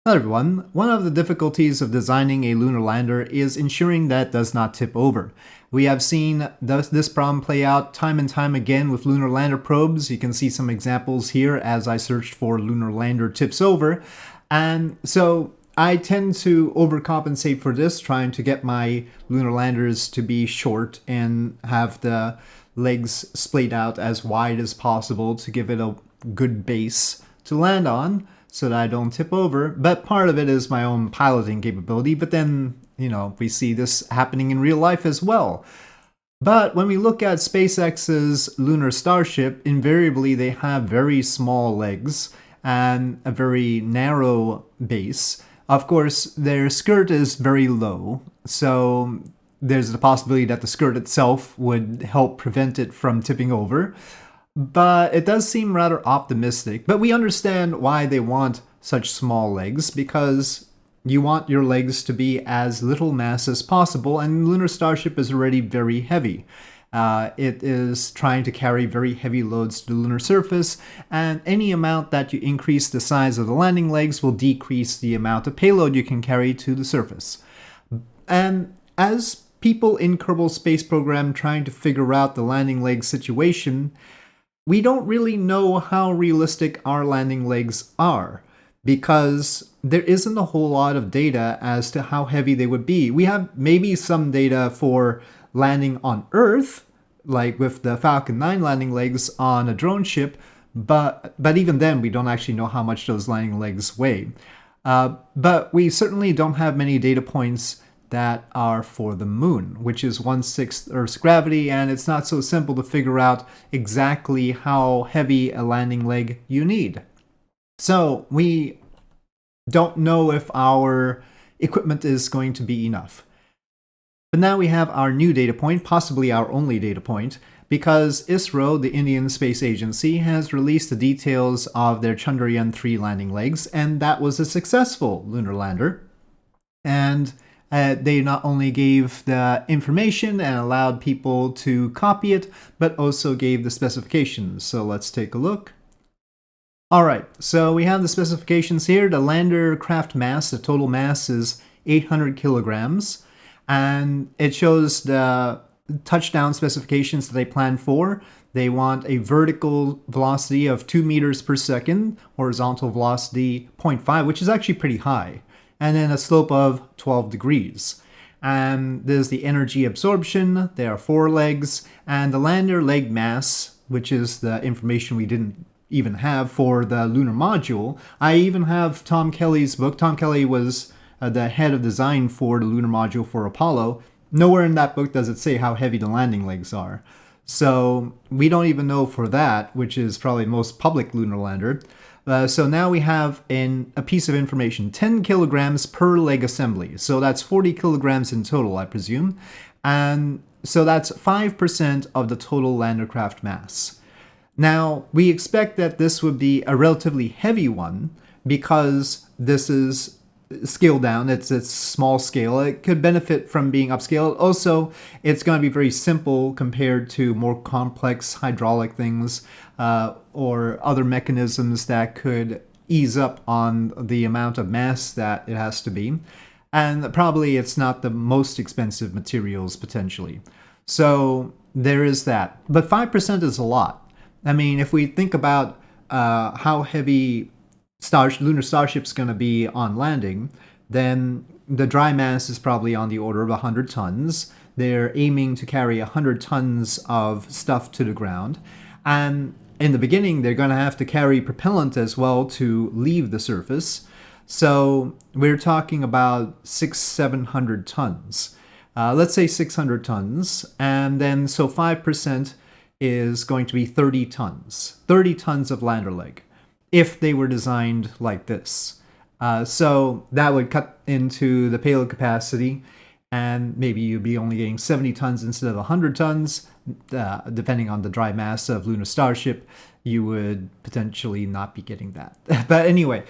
Hello everyone. One of the difficulties of designing a lunar lander is ensuring that it does not tip over. We have seen this problem play out time and time again with lunar lander probes. You can see some examples here as I searched for lunar lander tips over. And so I tend to overcompensate for this, trying to get my lunar landers to be short and have the legs splayed out as wide as possible to give it a good base to land on, so that I don't tip over. But part of it is my own piloting capability. But then, we see this happening in real life as well. But when we look at SpaceX's lunar Starship, invariably they have very small legs and a very narrow base. Of course, their skirt is very low, so there's the possibility that the skirt itself would help prevent it from tipping over. But it does seem rather optimistic. But we understand why they want such small legs, because you want your legs to be as little mass as possible, and Lunar Starship is already very heavy. It is trying to carry very heavy loads to the lunar surface, and any amount that you increase the size of the landing legs will decrease the amount of payload you can carry to the surface. And as people in Kerbal Space Program trying to figure out the landing leg situation, we don't really know how realistic our landing legs are, because there isn't a whole lot of data as to how heavy they would be. We have maybe some data for landing on Earth, like with the Falcon 9 landing legs on a drone ship, but even then we don't actually know how much those landing legs weigh. But we certainly don't have many data points that are for the moon, which is 1/6 Earth's gravity, and it's not so simple to figure out exactly how heavy a landing leg you need. So we don't know if our equipment is going to be enough. But now we have our new data point, possibly our only data point, because ISRO, the Indian Space Agency, has released the details of their Chandrayaan-3 landing legs, and that was a successful lunar lander. And they not only gave the information and allowed people to copy it, but also gave the specifications. So let's take a look. Alright, so we have the specifications here. The lander craft mass, the total mass, is 800 kilograms. And it shows the touchdown specifications that they plan for. They want a vertical velocity of 2 meters per second, horizontal velocity 0.5, which is actually pretty high, and then a slope of 12 degrees. And there's the energy absorption, there are 4 legs, and the lander leg mass, which is the information we didn't even have for the lunar module. I even have Tom Kelly's book. Tom Kelly was the head of design for the lunar module for Apollo. Nowhere in that book does it say how heavy the landing legs are. So we don't even know for that, which is probably the most public lunar lander. So now we have a piece of information, 10 kilograms per leg assembly. So that's 40 kilograms in total, I presume. And so that's 5% of the total landercraft mass. Now, we expect that this would be a relatively heavy one, because this is scaled down. It's small scale. It could benefit from being upscaled. Also, it's going to be very simple compared to more complex hydraulic things or other mechanisms that could ease up on the amount of mass that it has to be. And probably it's not the most expensive materials potentially. So there is that. But 5% is a lot. I mean, if we think about how heavy lunar Starship's going to be on landing, then the dry mass is probably on the order of 100 tons. They're aiming to carry 100 tons of stuff to the ground. And in the beginning, they're going to have to carry propellant as well to leave the surface. So we're talking about 600-700 tons. Let's say 600 tons. And then so 5% is going to be 30 tons. 30 tons of lander leg, if they were designed like this. So that would cut into the payload capacity, and maybe you'd be only getting 70 tons instead of 100 tons. Depending on the dry mass of Lunar Starship, you would potentially not be getting that. But anyway,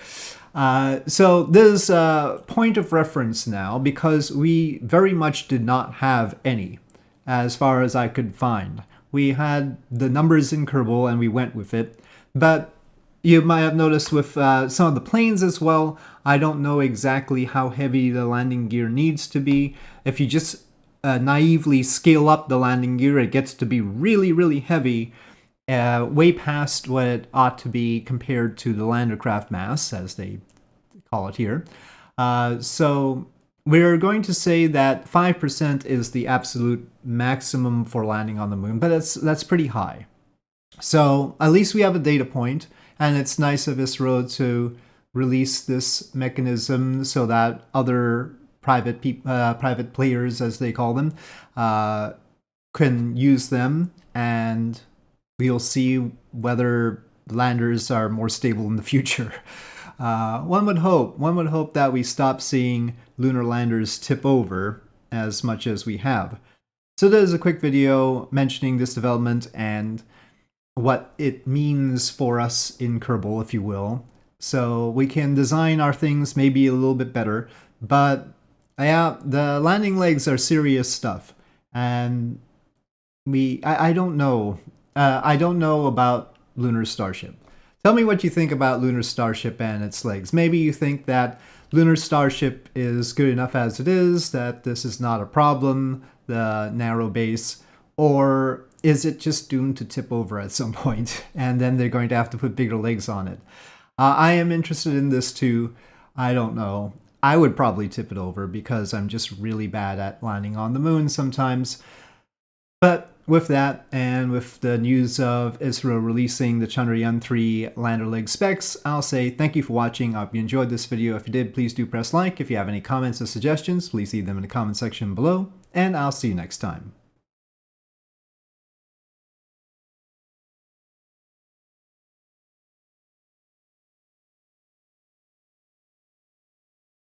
so there's a point of reference now, because we very much did not have any, as far as I could find. We had the numbers in Kerbal and we went with it, but You might have noticed with some of the planes as well, I don't know exactly how heavy the landing gear needs to be. If you just naively scale up the landing gear, it gets to be really, really heavy, way past what it ought to be compared to the lander craft mass, as they call it here. So we're going to say that 5% is the absolute maximum for landing on the moon, but that's pretty high. So at least we have a data point, and it's nice of ISRO to release this mechanism so that other private players, as they call them, can use them, and we'll see whether landers are more stable in the future. One would hope that we stop seeing lunar landers tip over as much as we have. So there's a quick video mentioning this development and what it means for us in Kerbal, if you will. So we can design our things maybe a little bit better, but yeah, the landing legs are serious stuff, and I don't know. I don't know about Lunar Starship. Tell me what you think about Lunar Starship and its legs. Maybe you think that Lunar Starship is good enough as it is, that this is not a problem, the narrow base, or is it just doomed to tip over at some point, and then they're going to have to put bigger legs on it? I am interested in this too. I don't know. I would probably tip it over because I'm just really bad at landing on the moon sometimes. But with that, and with the news of ISRO releasing the Chandrayaan-3 lander leg specs, I'll say thank you for watching. I hope you enjoyed this video. If you did, please do press like. If you have any comments or suggestions, please leave them in the comment section below, and I'll see you next time.